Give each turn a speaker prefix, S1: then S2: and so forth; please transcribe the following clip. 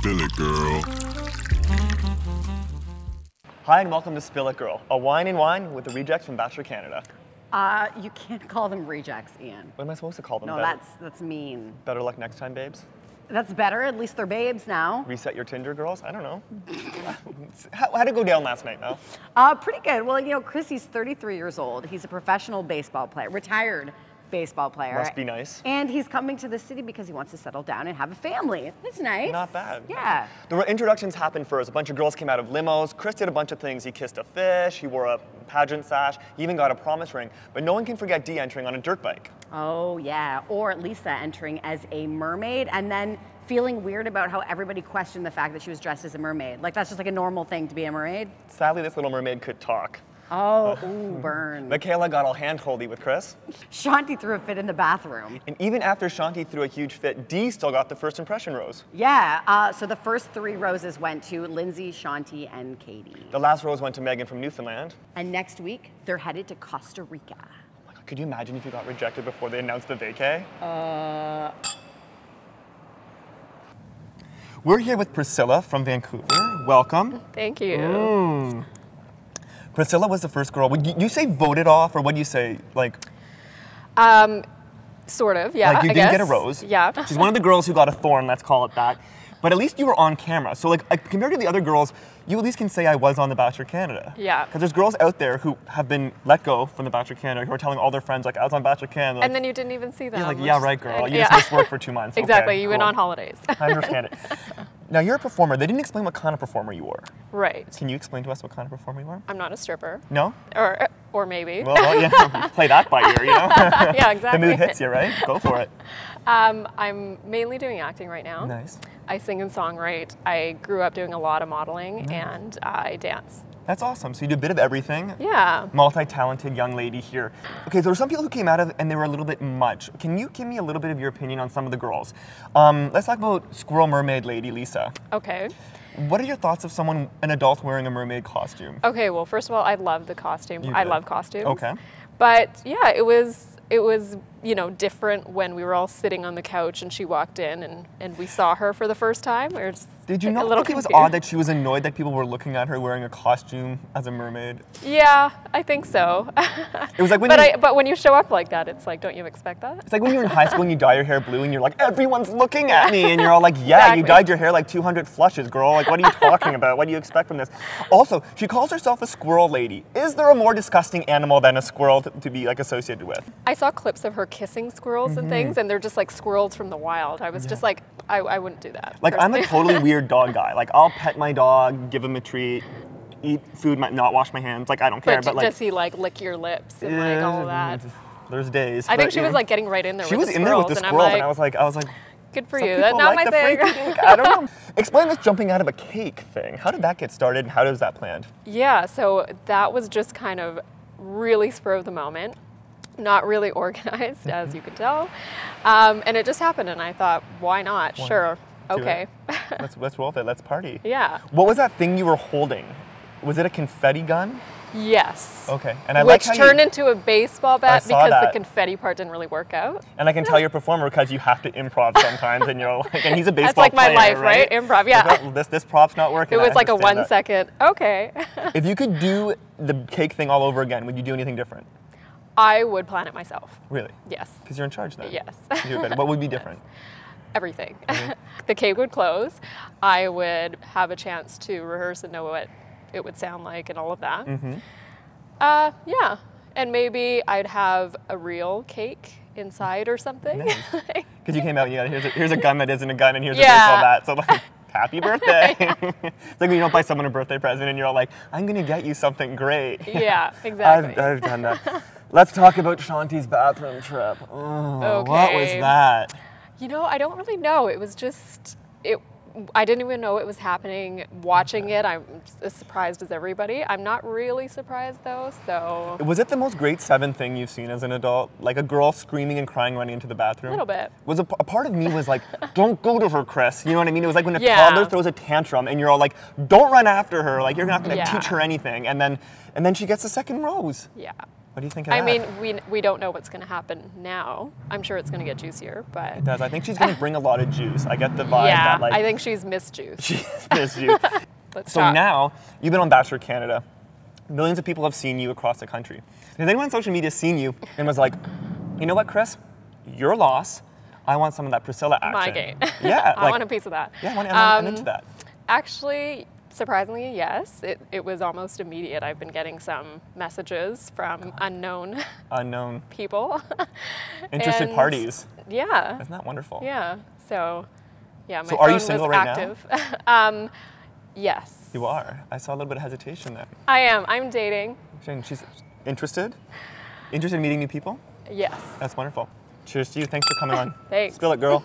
S1: Spill it, girl.
S2: Hi and welcome to Spill It Girl, a wine and wine with the rejects from Bachelor Canada.
S3: You can't call them rejects, Ian.
S2: What am I supposed to call them?
S3: No, that's mean.
S2: Better luck next time, babes?
S3: That's better. At least they're babes now.
S2: Reset your Tinder, girls? I don't know. How'd it go down last night, Mel?
S3: Pretty good. Well, you know, Chrissy's 33 years old. He's a professional baseball player, retired baseball player.
S2: Must be nice.
S3: And he's coming to the city because he wants to settle down and have a family. That's nice.
S2: Not bad.
S3: Yeah.
S2: The introductions happened first. A bunch of girls came out of limos. Chris did a bunch of things. He kissed a fish. He wore a pageant sash. He even got a promise ring. But no one can forget Dee entering on a dirt bike.
S3: Oh, yeah. Or Lisa entering as a mermaid and then feeling weird about how everybody questioned the fact that she was dressed as a mermaid. Like, that's just like a normal thing to be a mermaid.
S2: Sadly, this little mermaid could talk.
S3: Oh, ooh, burn.
S2: Michaela got all hand-holdy with Chris.
S3: Shanti threw a fit in the bathroom.
S2: And even after Shanti threw a huge fit, Dee still got the first impression rose.
S3: Yeah, so the first 3 roses went to Lindsay, Shanti, and Katie.
S2: The last rose went to Megan from Newfoundland.
S3: And next week, they're headed to Costa Rica.
S2: Oh my God, could you imagine if you got rejected before they announced the vacay? We're here with Priscilla from Vancouver. Welcome.
S4: Thank you.
S2: Priscilla was the first girl. Would you say voted off, or what do you say? Like,
S4: Sort of, yeah.
S2: like you
S4: I
S2: didn't
S4: guess.
S2: get a rose.
S4: Yeah.
S2: She's one of the girls who got a thorn. Let's call it that. But at least you were on camera. So like compared to the other girls, you at least can say I was on the Bachelor Canada.
S4: Yeah.
S2: Because there's girls out there who have been let go from the Bachelor Canada who are telling all their friends like I was on Bachelor Canada. Like,
S4: And then you didn't even see them.
S2: you're like,
S4: which
S2: yeah,
S4: is
S2: right, girl.
S4: good.
S2: You just missed work for 2 months.
S4: Exactly.
S2: Okay,
S4: You went
S2: cool.
S4: on holidays.
S2: I understand it. Now you're a performer. They didn't explain what kind of performer you were.
S4: Right.
S2: Can you explain to us what kind of performer you are?
S4: I'm not a stripper.
S2: No?
S4: Or maybe.
S2: Well, yeah, play that by ear, you know?
S4: Yeah, exactly.
S2: The mood hits you, right? Go for it.
S4: I'm mainly doing acting right now.
S2: Nice.
S4: I sing and songwrite. I grew up doing a lot of modeling and I dance.
S2: That's awesome. So you do a bit of everything.
S4: Yeah.
S2: Multi-talented young lady here. Okay, there were some people who came out of and they were a little bit much. Can you give me a little bit of your opinion on some of the girls? Let's talk about Squirrel Mermaid Lady Lisa.
S4: Okay.
S2: What are your thoughts of an adult wearing a mermaid costume?
S4: Okay, well, first of all, I love the costume. I love costumes.
S2: Okay.
S4: But yeah, it was, you know, different when we were all sitting on the couch and she walked in and we saw her for the first time. We were just
S2: Did you
S4: like,
S2: not
S4: a little
S2: think it was
S4: confused.
S2: odd that she was annoyed that people were looking at her wearing a costume as a mermaid?
S4: Yeah, I think so.
S2: It was like when
S4: but when you show up like that, it's like, don't you expect that?
S2: It's like when you're in high school and you dye your hair blue and you're like, everyone's looking at me, and you're all like, yeah,
S4: Exactly.
S2: you dyed your hair like 200 flushes, girl. Like, what are you talking about? What do you expect from this? Also, she calls herself a squirrel lady. Is there a more disgusting animal than a squirrel to be like associated with?
S4: I saw clips of her kissing squirrels and things, and they're just like squirrels from the wild. I was just like, I wouldn't do that.
S2: Like, I'm a
S4: personally.
S2: totally weird dog guy. Like, I'll pet my dog, give him a treat, eat food, not wash my hands. Like, I don't care.
S4: But
S2: But like,
S4: does he like lick your lips and like all of that?
S2: There's days.
S4: I think
S2: but,
S4: she
S2: you
S4: was
S2: know,
S4: like getting right in there
S2: she
S4: with
S2: was
S4: the
S2: in there with
S4: squirrels,
S2: the
S4: and
S2: squirrels,
S4: I'm
S2: and I was like,
S4: good for
S2: some
S4: you.
S2: people
S4: That's not
S2: like
S4: my
S2: the
S4: thing.
S2: freaky dink. I don't know. Explain this jumping out of a cake thing. How did that get started, and how was that planned?
S4: Yeah, so that was just kind of really spur of the moment, not really organized, as you could tell. And it just happened, and I thought, why not? Sure,
S2: Do
S4: okay.
S2: Let's roll with it. Let's party.
S4: Yeah.
S2: What was that thing you were holding? Was it a confetti gun?
S4: Yes.
S2: Okay. And I
S4: Which
S2: like how
S4: turned into a baseball bat
S2: saw
S4: because
S2: that.
S4: the confetti part didn't really work out.
S2: And I can tell you're a performer because you have to improv sometimes, and you're like, and he's a baseball
S4: That's like my
S2: player,
S4: life, right? Improv, yeah.
S2: Like, oh, this prop's not working.
S4: It was
S2: I
S4: like a
S2: understand
S4: 1
S2: that.
S4: second, okay.
S2: If you could do the cake thing all over again, would you do anything different?
S4: I would plan it myself.
S2: Really?
S4: Yes.
S2: Because you're in charge then.
S4: Yes.
S2: You do it better. What would be different?
S4: Everything. The cake would close. I would have a chance to rehearse and know what it would sound like and all of that. Yeah. And maybe I'd have a real cake inside or something.
S2: Because you came out and you got, here's a gun that isn't a gun, and here's a
S4: Yeah.
S2: baseball bat. So like, happy birthday. It's like when you don't buy someone a birthday present and you're all like, I'm going to get you something great.
S4: Yeah, exactly.
S2: I've done that. Let's talk about Shanti's bathroom trip. Oh, what was
S4: Okay.
S2: that?
S4: You know, I don't really know. It was just, I didn't even know it was happening. Watching it, I'm as surprised as everybody. I'm not really surprised though, so.
S2: Was it the most grade 7 thing you've seen as an adult? Like a girl screaming and crying running into the bathroom?
S4: A little bit.
S2: Was a part of me was like, don't go to her, Chris. You know what I mean? It was like when a
S4: Yeah.
S2: toddler throws a tantrum and you're all like, don't run after her. Like you're not going to
S4: Yeah.
S2: teach her anything. And then she gets the second rose.
S4: Yeah.
S2: What do you think of
S4: I
S2: that?
S4: mean, we don't know what's going to happen now. I'm sure it's going to get juicier, but
S2: It does. I think she's going to bring a lot of juice. I get the vibe
S4: yeah,
S2: that like
S4: I think she's missed juice.
S2: she's missed you.
S4: Let's
S2: So
S4: talk.
S2: now you've been on Bachelor Canada. Millions of people have seen you across the country. Has anyone on social media seen you and was like, you know what, Chris? Your loss. I want some of that Priscilla action.
S4: My game.
S2: Yeah.
S4: I want a piece of that.
S2: Yeah, I'm into that.
S4: Actually, surprisingly, yes. It was almost immediate. I've been getting some messages from unknown people.
S2: Interested
S4: And
S2: parties.
S4: Yeah.
S2: Isn't that wonderful?
S4: Yeah. So, yeah, my
S2: So are you
S4: phone
S2: single
S4: was
S2: right
S4: active. Yes.
S2: You are. I saw a little bit of hesitation there.
S4: I am. I'm dating.
S2: Jane, she's interested? Interested in meeting new people?
S4: Yes.
S2: That's wonderful. Cheers to you. Thanks for coming on.
S4: Thanks.
S2: Spill it, girl.